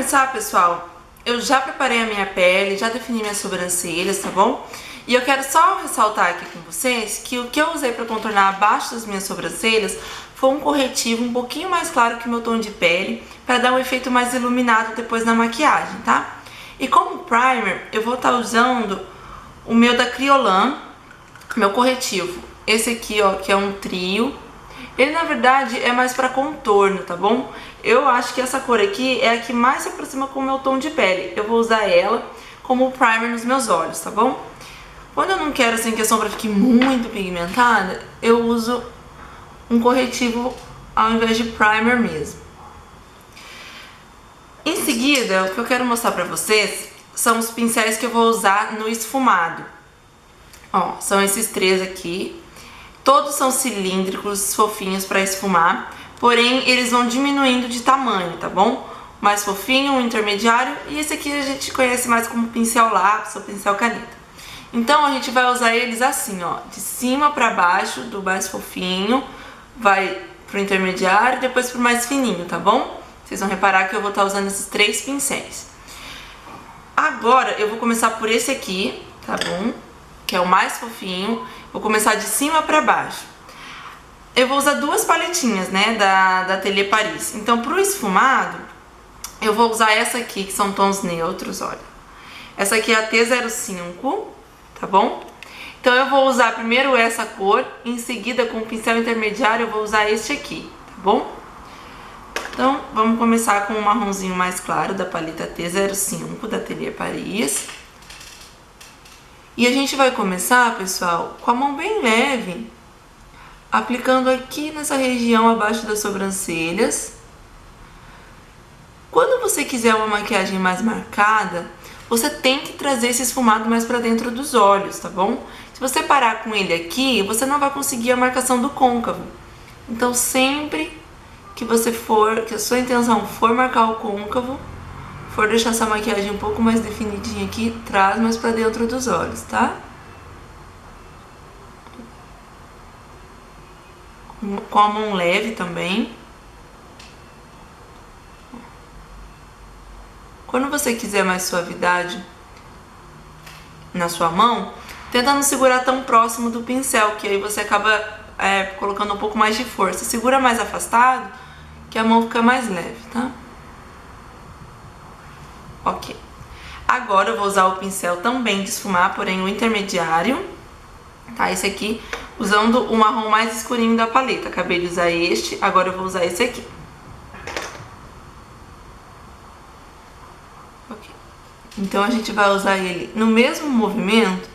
começar, pessoal, eu já preparei a minha pele, já defini minhas sobrancelhas, tá bom? E eu quero só ressaltar aqui com vocês que o que eu usei pra contornar abaixo das minhas sobrancelhas foi um corretivo um pouquinho mais claro que o meu tom de pele, pra dar um efeito mais iluminado depois na maquiagem, tá? E como primer, eu vou estar usando o meu da Kryolan, meu corretivo. Esse aqui, ó, que é um trio. Ele, na verdade, é mais pra contorno, tá bom? Eu acho que essa cor aqui é a que mais se aproxima com o meu tom de pele. Eu vou usar ela como primer nos meus olhos, tá bom? Quando eu não quero, assim, que a sombra fique muito pigmentada, eu uso um corretivo ao invés de primer mesmo. Em seguida, o que eu quero mostrar pra vocês são os pincéis que eu vou usar no esfumado. Ó, são esses três aqui. Todos são cilíndricos, fofinhos pra esfumar, porém eles vão diminuindo de tamanho, tá bom? O mais fofinho, o intermediário, e esse aqui a gente conhece mais como pincel lápis ou pincel caneta. Então a gente vai usar eles assim, ó, de cima pra baixo, do mais fofinho, vai pro intermediário e depois pro mais fininho, tá bom? Vocês vão reparar que eu vou estar usando esses três pincéis. Agora eu vou começar por esse aqui, tá bom? Que é o mais fofinho. Vou começar de cima pra baixo. Eu vou usar duas paletinhas, né, da Atelier Paris. Então, pro esfumado, eu vou usar essa aqui, que são tons neutros, olha. Essa aqui é a T05, tá bom? Então, eu vou usar primeiro essa cor, em seguida, com o pincel intermediário, eu vou usar este aqui, tá bom? Então, vamos começar com um marronzinho mais claro da paleta T05 da Atelier Paris. E a gente vai começar, pessoal, com a mão bem leve, aplicando aqui nessa região abaixo das sobrancelhas. Quando você quiser uma maquiagem mais marcada, você tem que trazer esse esfumado mais pra dentro dos olhos, tá bom? Se você parar com ele aqui, você não vai conseguir a marcação do côncavo. Então, sempre que que a sua intenção for marcar o côncavo, for deixar essa maquiagem um pouco mais definidinha aqui, traz mais pra dentro dos olhos, tá? Com a mão leve também. Quando você quiser mais suavidade na sua mão, tenta não segurar tão próximo do pincel, que aí você acaba colocando um pouco mais de força. Segura mais afastado, que a mão fica mais leve, tá? Ok. Agora eu vou usar o pincel também de esfumar, porém o intermediário, tá? Esse aqui, usando o marrom mais escurinho da paleta. Acabei de usar este, agora eu vou usar esse aqui. Ok. Então a gente vai usar ele no mesmo movimento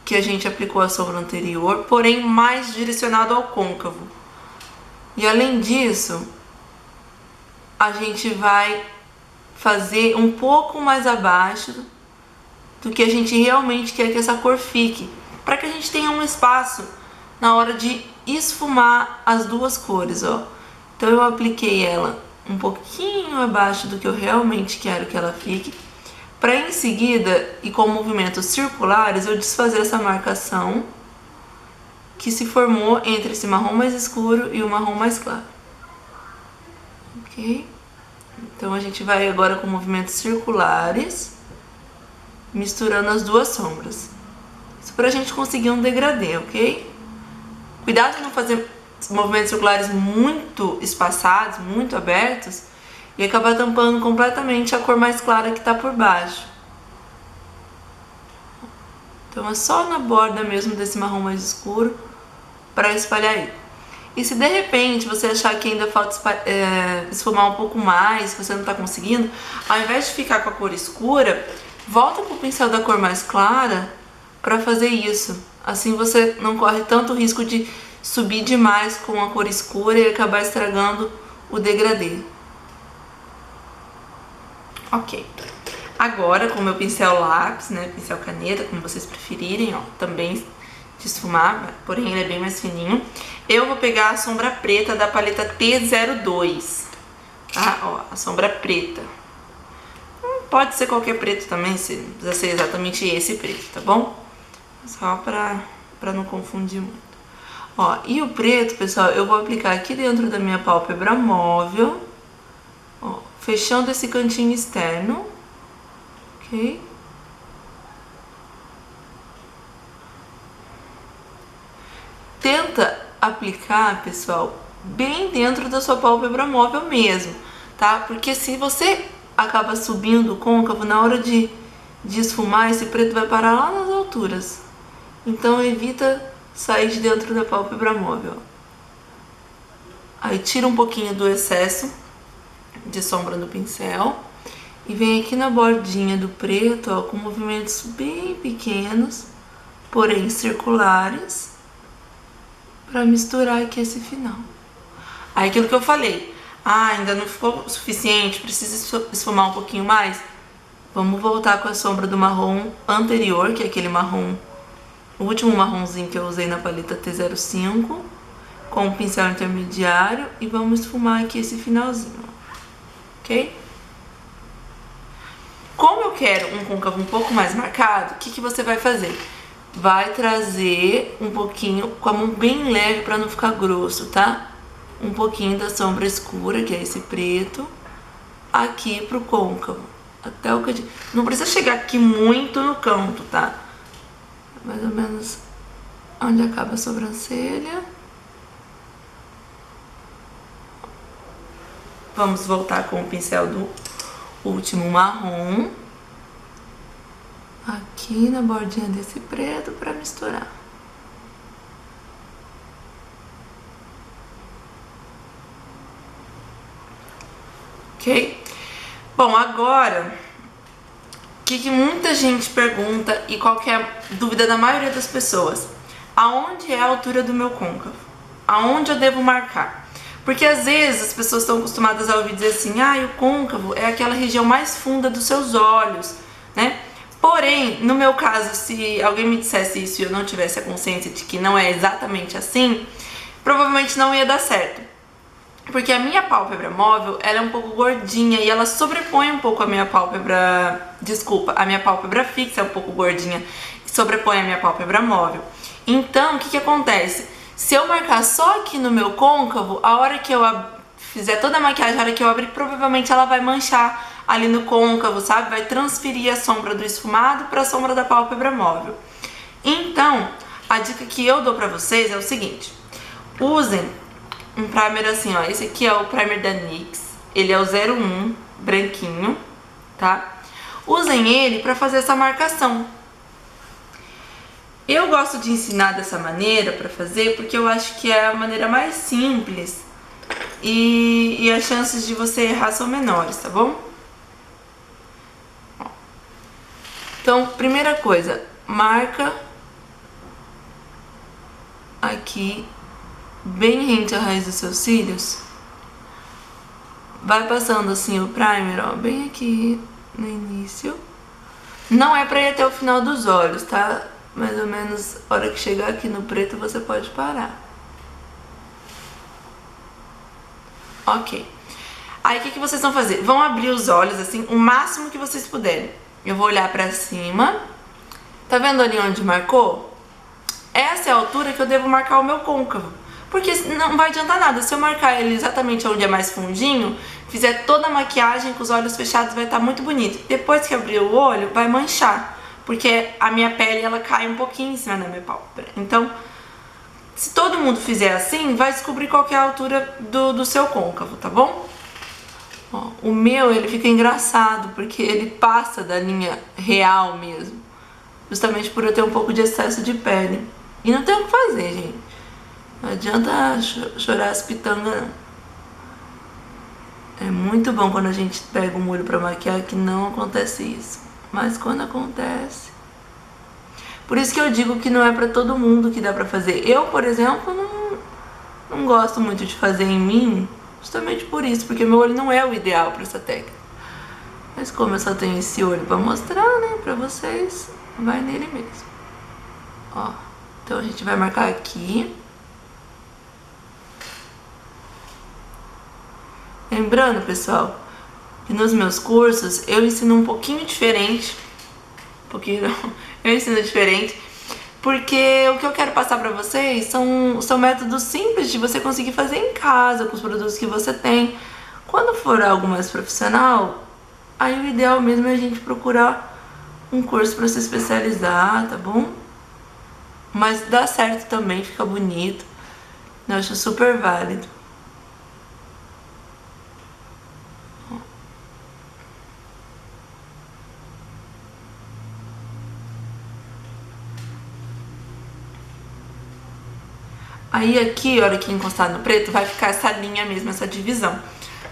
que a gente aplicou a sombra anterior, porém mais direcionado ao côncavo. E além disso, a gente vai fazer um pouco mais abaixo do que a gente realmente quer que essa cor fique, para que a gente tenha um espaço na hora de esfumar as duas cores, ó. Então eu apliquei ela um pouquinho abaixo do que eu realmente quero que ela fique, para em seguida, e com movimentos circulares, eu desfazer essa marcação que se formou entre esse marrom mais escuro e o marrom mais claro. Ok? Então a gente vai agora com movimentos circulares, misturando as duas sombras. Isso pra gente conseguir um degradê, ok? Cuidado de não fazer movimentos circulares muito espaçados, muito abertos, e acabar tampando completamente a cor mais clara que tá por baixo. Então é só na borda mesmo desse marrom mais escuro para espalhar aí. E se de repente você achar que ainda falta esfumar um pouco mais, que você não tá conseguindo, ao invés de ficar com a cor escura, volta pro pincel da cor mais clara para fazer isso. Assim você não corre tanto risco de subir demais com a cor escura e acabar estragando o degradê. Ok. Agora com o meu pincel lápis, né, pincel caneta, como vocês preferirem, ó, também de esfumar, porém ele é bem mais fininho. Eu vou pegar a sombra preta da paleta T02, tá? Ó, a sombra preta. Pode ser qualquer preto também, se precisa ser exatamente esse preto, tá bom? Só pra não confundir muito. Ó, e o preto, pessoal, eu vou aplicar aqui dentro da minha pálpebra móvel, ó, fechando esse cantinho externo, ok? Tenta aplicar, pessoal, bem dentro da sua pálpebra móvel mesmo, tá? Porque se você acaba subindo o côncavo, na hora de esfumar, esse preto vai parar lá nas alturas. Então evita sair de dentro da pálpebra móvel. Aí tira um pouquinho do excesso de sombra do pincel e vem aqui na bordinha do preto, ó, com movimentos bem pequenos, porém circulares, para misturar aqui esse final. Aí aquilo que eu falei, ainda não ficou o suficiente, precisa esfumar um pouquinho mais? Vamos voltar com a sombra do marrom anterior, que é aquele marrom, o último marronzinho que eu usei na paleta T05, com o pincel intermediário, e vamos esfumar aqui esse finalzinho, ok? Como eu quero um côncavo um pouco mais marcado, o que você vai fazer? Vai trazer um pouquinho, com a mão bem leve para não ficar grosso, tá? Um pouquinho da sombra escura, que é esse preto, aqui pro côncavo. Até o cantinho. Não precisa chegar aqui muito no canto, tá? Mais ou menos onde acaba a sobrancelha. Vamos voltar com o pincel do último marrom. Aqui na bordinha desse preto para misturar. Ok? Bom, agora, o que muita gente pergunta e qual que é a dúvida da maioria das pessoas? Aonde é a altura do meu côncavo? Aonde eu devo marcar? Porque às vezes as pessoas estão acostumadas a ouvir dizer assim, o côncavo é aquela região mais funda dos seus olhos, né? Porém, no meu caso, se alguém me dissesse isso e eu não tivesse a consciência de que não é exatamente assim, provavelmente não ia dar certo. Porque a minha pálpebra móvel, ela é um pouco gordinha e ela sobrepõe um pouco a minha pálpebra... Desculpa, a minha pálpebra fixa é um pouco gordinha e sobrepõe a minha pálpebra móvel. Então, o que acontece? Se eu marcar só aqui no meu côncavo, a hora que eu fizer toda a maquiagem, a hora que eu abrir, provavelmente ela vai manchar ali no côncavo, sabe? Vai transferir a sombra do esfumado para a sombra da pálpebra móvel. Então, a dica que eu dou pra vocês é o seguinte. Usem um primer assim, ó. Esse aqui é o primer da NYX. Ele é o 01, branquinho, tá? Usem ele pra fazer essa marcação. Eu gosto de ensinar dessa maneira pra fazer, porque eu acho que é a maneira mais simples e as chances de você errar são menores, tá bom? Então, primeira coisa, marca aqui bem rente à raiz dos seus cílios. Vai passando assim o primer, ó, bem aqui no início. Não é pra ir até o final dos olhos, tá? Mais ou menos, a hora que chegar aqui no preto, você pode parar. Ok. Aí, o que vocês vão fazer? Vão abrir os olhos, assim, o máximo que vocês puderem. Eu vou olhar pra cima. Tá vendo ali onde marcou? Essa é a altura que eu devo marcar o meu côncavo. Porque não vai adiantar nada. Se eu marcar ele exatamente onde é mais fundinho, fizer toda a maquiagem com os olhos fechados, vai estar muito bonito. Depois que abrir o olho, vai manchar. Porque a minha pele, ela cai um pouquinho em cima da minha pálpebra. Então, se todo mundo fizer assim, vai descobrir qual que é a altura do seu côncavo, tá bom? Ó, o meu, ele fica engraçado, porque ele passa da linha real mesmo. Justamente por eu ter um pouco de excesso de pele. E não tem o que fazer, gente. Não adianta chorar as pitangas, não. É muito bom quando a gente pega um molho pra maquiar que não acontece isso. Mas quando acontece... Por isso que eu digo que não é pra todo mundo que dá pra fazer. Eu, por exemplo, não gosto muito de fazer em mim, justamente por isso, porque meu olho não é o ideal pra essa técnica. Mas como eu só tenho esse olho pra mostrar, né, pra vocês, vai nele mesmo. Ó, então a gente vai marcar aqui. Lembrando, pessoal, que nos meus cursos eu ensino um pouquinho diferente. Eu ensino diferente, porque o que eu quero passar pra vocês são métodos simples de você conseguir fazer em casa, com os produtos que você tem, Quando for algo mais profissional, aí o ideal mesmo é a gente procurar um curso para se especializar, tá bom? Mas dá certo também, fica bonito. Eu acho super válido. Aí aqui, a hora que encostar no preto, vai ficar essa linha mesmo, essa divisão.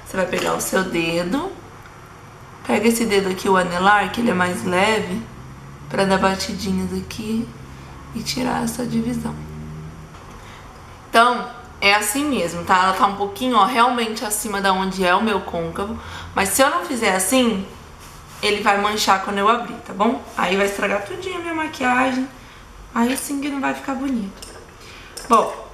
Você vai pegar o seu dedo, pega esse dedo aqui, o anelar, que ele é mais leve, pra dar batidinhas aqui e tirar essa divisão. Então, é assim mesmo, tá? Ela tá um pouquinho, ó, realmente acima da onde é o meu côncavo, mas se eu não fizer assim, ele vai manchar quando eu abrir, tá bom? Aí vai estragar tudinho a minha maquiagem, aí sim que não vai ficar bonito. Bom,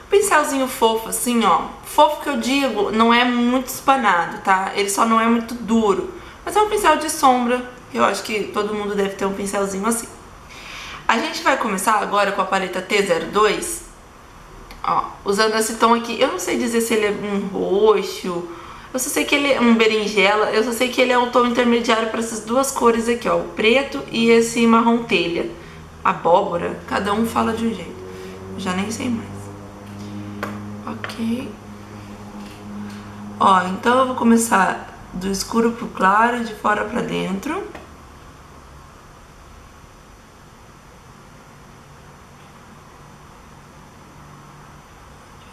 pincelzinho fofo assim, ó, fofo que eu digo, não é muito espanado, tá? Ele só não é muito duro, mas é um pincel de sombra, eu acho que todo mundo deve ter um pincelzinho assim. A gente vai começar agora com a paleta T02, ó, usando esse tom aqui. Eu não sei dizer se ele é um roxo, eu só sei que ele é um berinjela, eu só sei que ele é um tom intermediário para essas duas cores aqui, ó, o preto e esse marrom telha. Abóbora, cada um fala de um jeito, eu já nem sei mais. Ok. Ó, então eu vou começar do escuro pro claro, de fora pra dentro.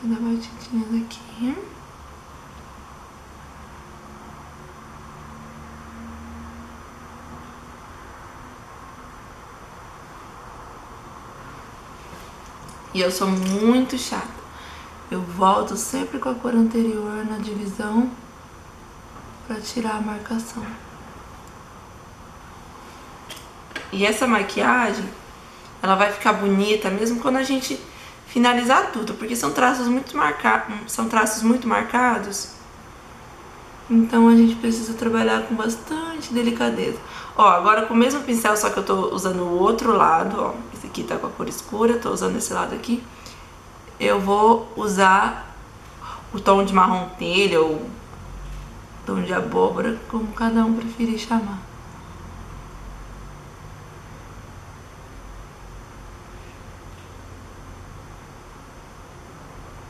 Deixa eu dar batidinhas aqui. E eu sou muito chata. Eu volto sempre com a cor anterior na divisão pra tirar a marcação. E essa maquiagem, ela vai ficar bonita mesmo quando a gente finalizar tudo, porque são traços muito marcados. Então a gente precisa trabalhar com bastante delicadeza. Ó, agora com o mesmo pincel, só que eu tô usando o outro lado, ó. Esse aqui tá com a cor escura, tô usando esse lado aqui. Eu vou usar o tom de marrom telha ou tom de abóbora, como cada um preferir chamar.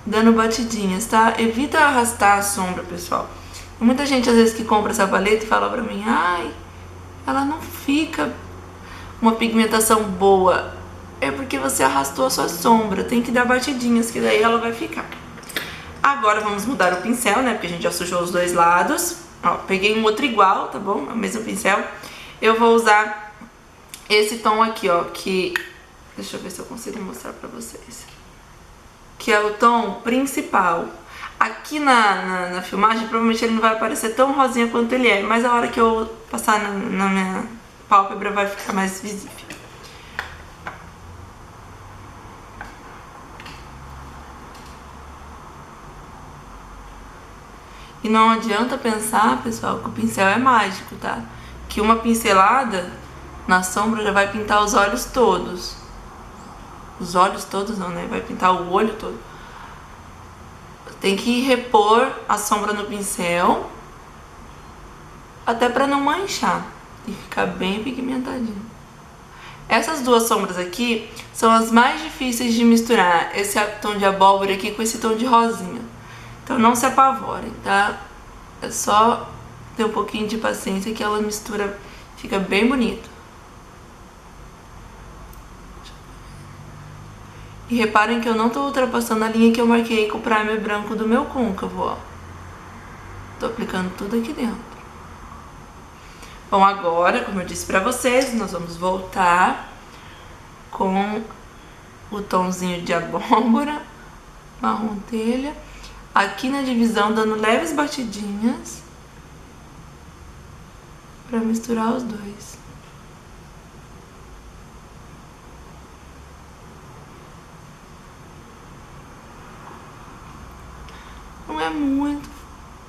Dando batidinhas, tá? Evita arrastar a sombra, pessoal. Muita gente às vezes que compra essa paleta e fala pra mim, ai, ela não fica uma pigmentação boa. É porque você arrastou a sua sombra, tem que dar batidinhas, que daí ela vai ficar. Agora vamos mudar o pincel, né, porque a gente já sujou os dois lados. Ó, peguei um outro igual, tá bom? É o mesmo pincel. Eu vou usar esse tom aqui, ó, que... Deixa eu ver se eu consigo mostrar pra vocês. Que é o tom principal. Aqui na filmagem, provavelmente ele não vai aparecer tão rosinha quanto ele é, mas a hora que eu passar na minha pálpebra vai ficar mais visível. E não adianta pensar, pessoal, que o pincel é mágico, tá? Que uma pincelada na sombra já vai pintar os olhos todos. Os olhos todos não, né? Vai pintar o olho todo. Tem que repor a sombra no pincel, até pra não manchar e ficar bem pigmentadinho. Essas duas sombras aqui são as mais difíceis de misturar, esse tom de abóbora aqui com esse tom de rosinha. Então não se apavorem, tá? É só ter um pouquinho de paciência que ela mistura, fica bem bonito. E reparem que eu não tô ultrapassando a linha que eu marquei com o primer branco do meu côncavo, ó. Tô aplicando tudo aqui dentro. Bom, agora, como eu disse pra vocês, nós vamos voltar com o tomzinho de abóbora, marrom telha, aqui na divisão dando leves batidinhas pra misturar os dois. Não é muito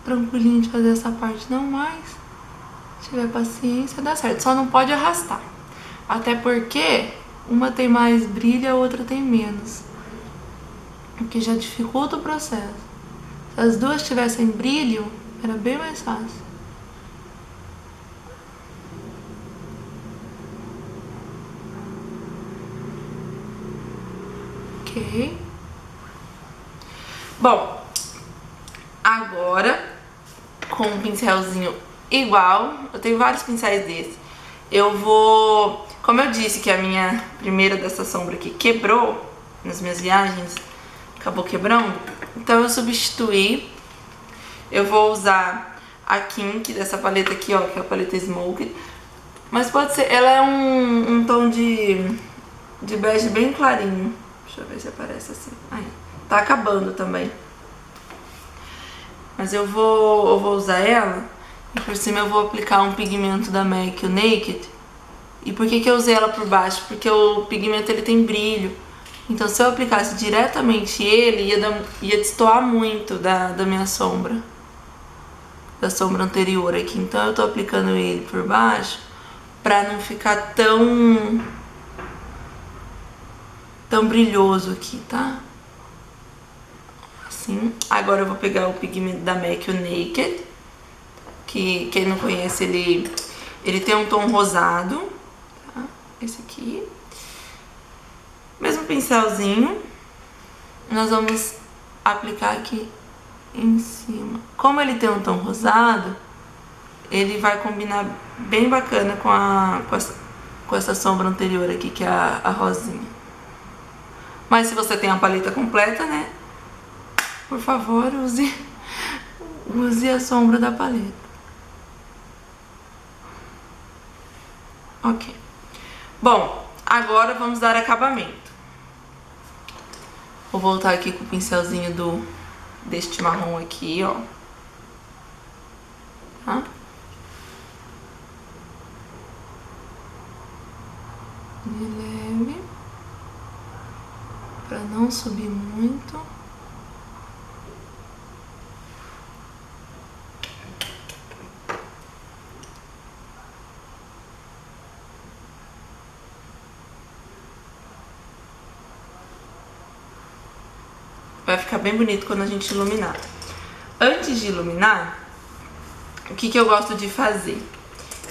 tranquilinho de fazer essa parte não, mas se tiver paciência dá certo. Só não pode arrastar, até porque uma tem mais brilho, a outra tem menos, o que já dificulta o processo. Se as duas tivessem brilho, Era bem mais fácil. Ok. Bom, agora com um pincelzinho igual, eu tenho vários pincéis desses. Eu vou, como eu disse que a minha primeira dessa sombra aqui quebrou nas minhas viagens, acabou quebrando, então eu substituí. Eu vou usar a Kink dessa paleta aqui, ó, que é a paleta Smoke. Mas pode ser, ela é um tom de bege bem clarinho. Deixa eu ver se aparece assim. Aí, tá acabando também. Mas eu vou usar ela e por cima eu vou aplicar um pigmento da MAC, o Naked. E por que eu usei ela por baixo? Porque o pigmento ele tem brilho. Então se eu aplicasse diretamente ele, ia destoar muito da minha sombra. Da sombra anterior aqui. Então eu tô aplicando ele por baixo pra não ficar tão brilhoso aqui, tá? Assim. Agora eu vou pegar o pigmento da MAC, o Naked, que quem não conhece, ele tem um tom rosado, tá? Esse aqui. Mesmo pincelzinho, nós vamos aplicar aqui em cima. Como ele tem um tom rosado, ele vai combinar bem bacana com essa sombra anterior aqui, que é a rosinha. Mas se você tem a paleta completa, né, por favor, use a sombra da paleta. Ok. Bom, agora vamos dar acabamento. Vou voltar aqui com o pincelzinho deste marrom aqui, ó. Tá? De leve. Pra não subir muito. Vai ficar bem bonito quando a gente iluminar. Antes de iluminar, o que eu gosto de fazer?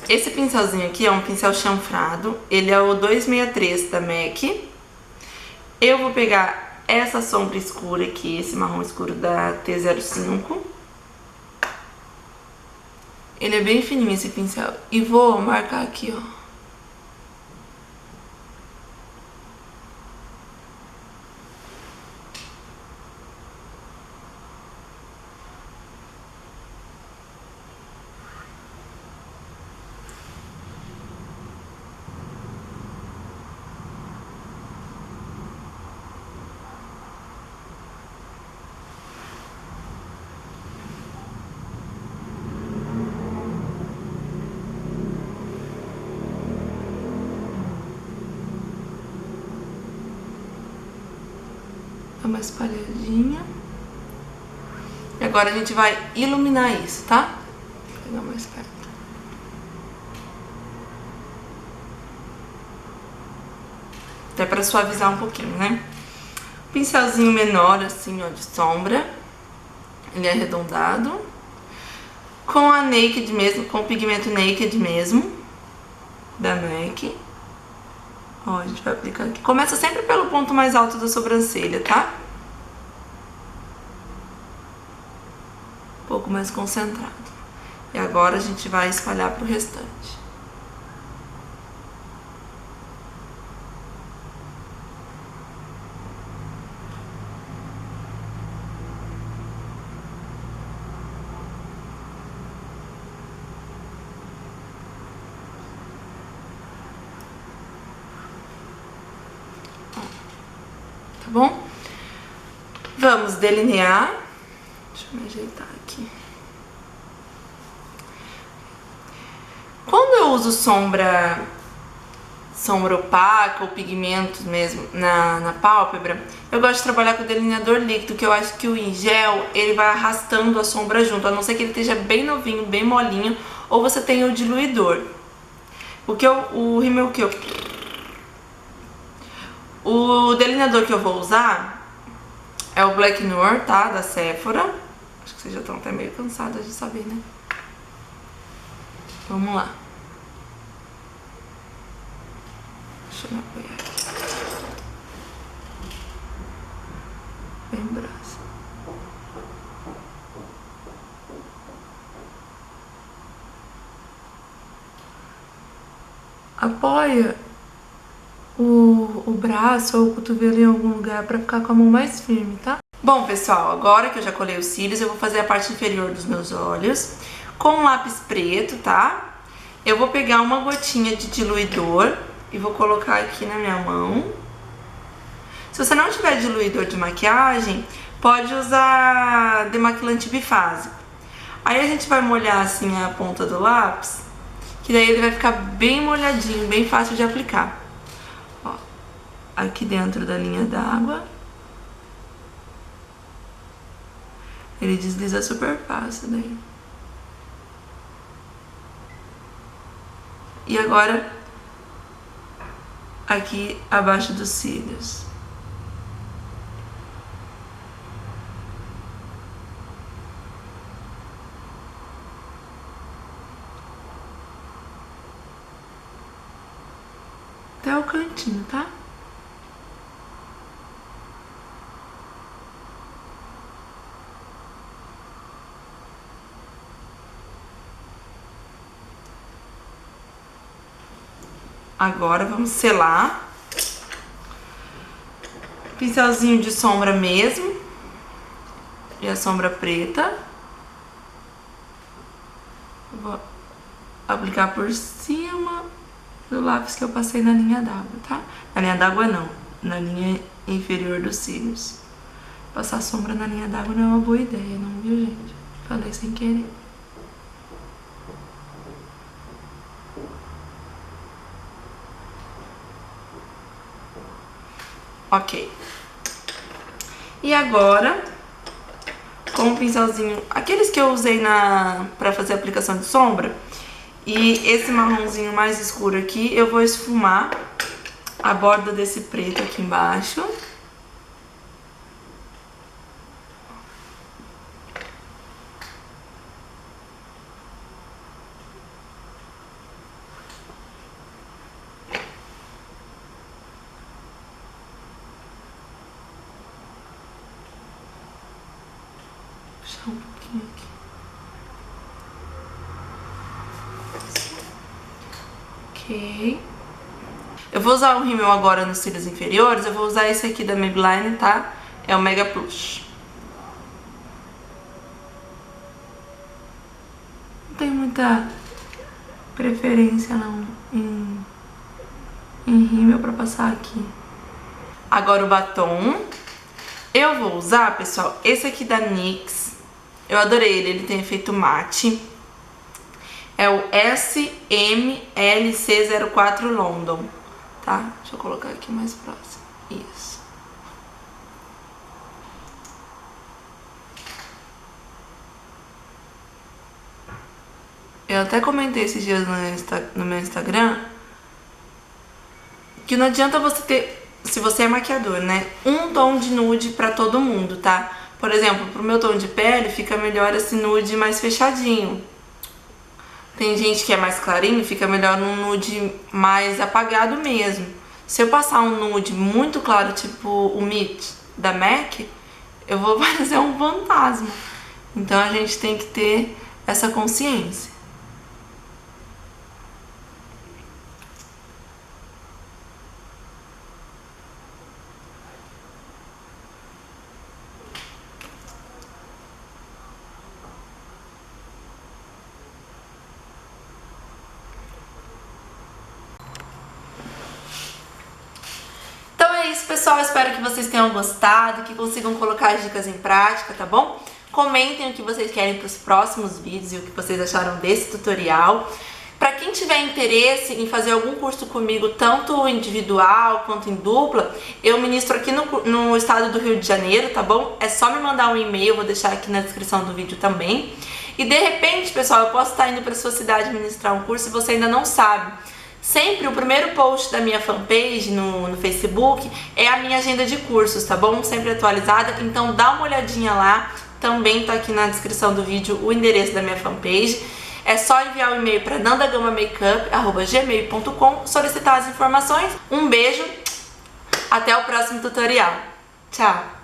Esse pincelzinho aqui é um pincel chanfrado. Ele é o 263 da MAC. Eu vou pegar essa sombra escura aqui, esse marrom escuro da T05. Ele é bem fininho esse pincel. E vou marcar aqui, ó. Uma espalhadinha. E agora a gente vai iluminar isso, tá? Vou pegar mais perto. Até pra suavizar um pouquinho, né? Pincelzinho menor, assim, ó, de sombra. Ele é arredondado. Com a Naked mesmo, com o pigmento Naked mesmo, da MAC. Ó, a gente vai aplicar aqui. Começa sempre pelo ponto mais alto da sobrancelha, tá? Um pouco mais concentrado. E agora a gente vai espalhar pro restante. Tá bom? Vamos delinear. Deixa eu me ajeitar aqui. Quando eu uso sombra opaca ou pigmentos mesmo na pálpebra, eu gosto de trabalhar com o delineador líquido, que eu acho que o em gel, ele vai arrastando a sombra junto, a não ser que ele esteja bem novinho, bem molinho, ou você tenha o diluidor. O delineador que eu vou usar é o Black Noir, tá? Da Sephora. Acho que que vocês já estão até meio cansadas de saber, né? Vamos lá. Deixa eu me apoiar aqui. Bem braço. Apoia o braço ou o cotovelo em algum lugar pra ficar com a mão mais firme, tá? Bom, pessoal, agora que eu já colei os cílios, eu vou fazer a parte inferior dos meus olhos com um lápis preto, tá? Eu vou pegar uma gotinha de diluidor e vou colocar aqui na minha mão. Se você não tiver diluidor de maquiagem, pode usar demaquilante bifásico. Aí a gente vai molhar assim a ponta do lápis, que daí ele vai ficar bem molhadinho, bem fácil de aplicar. Ó, aqui dentro da linha d'água. Ele desliza super fácil daí. E agora, aqui abaixo dos cílios. Até o cantinho, tá? Agora vamos selar. Pincelzinho de sombra mesmo. E a sombra preta. Vou aplicar por cima do lápis que eu passei na linha d'água, tá? Na linha d'água não, na linha inferior dos cílios. Passar sombra na linha d'água não é uma boa ideia, não, viu, gente? Falei sem querer. Ok. E agora, com um pincelzinho, aqueles que eu usei pra fazer a aplicação de sombra, e esse marronzinho mais escuro aqui, eu vou esfumar a borda desse preto aqui embaixo. Puxar um pouquinho aqui. Ok. Eu vou usar o rímel agora nos cílios inferiores. Eu vou usar esse aqui da Maybelline, tá? É o Mega Plush. Não tenho muita preferência não em rímel pra passar aqui. Agora o batom. Eu vou usar, pessoal, esse aqui da NYX. Eu adorei ele tem efeito mate. É o SMLC04 London, tá? Deixa eu colocar aqui mais próximo. Isso. Eu até comentei esses dias no meu Instagram que não adianta você ter, se você é maquiador, né, um tom de nude pra todo mundo, tá? Por exemplo, pro meu tom de pele fica melhor esse nude mais fechadinho. Tem gente que é mais clarinho, fica melhor num nude mais apagado mesmo. Se eu passar um nude muito claro, tipo o Meet da MAC, eu vou parecer um fantasma. Então a gente tem que ter essa consciência. Pessoal, espero que vocês tenham gostado, que consigam colocar as dicas em prática, tá bom? Comentem o que vocês querem para os próximos vídeos e o que vocês acharam desse tutorial. Para quem tiver interesse em fazer algum curso comigo, tanto individual quanto em dupla, eu ministro aqui no estado do Rio de Janeiro, tá bom? É só me mandar um e-mail, vou deixar aqui na descrição do vídeo também. E de repente, pessoal, eu posso estar indo para sua cidade ministrar um curso e você ainda não sabe. Sempre o primeiro post da minha fanpage no Facebook é a minha agenda de cursos, tá bom? Sempre atualizada, então dá uma olhadinha lá, Também tá aqui na descrição do vídeo o endereço da minha fanpage. É só enviar um e-mail para nandagamakeup@gmail.com, solicitar as informações. Um beijo, até o próximo tutorial. Tchau!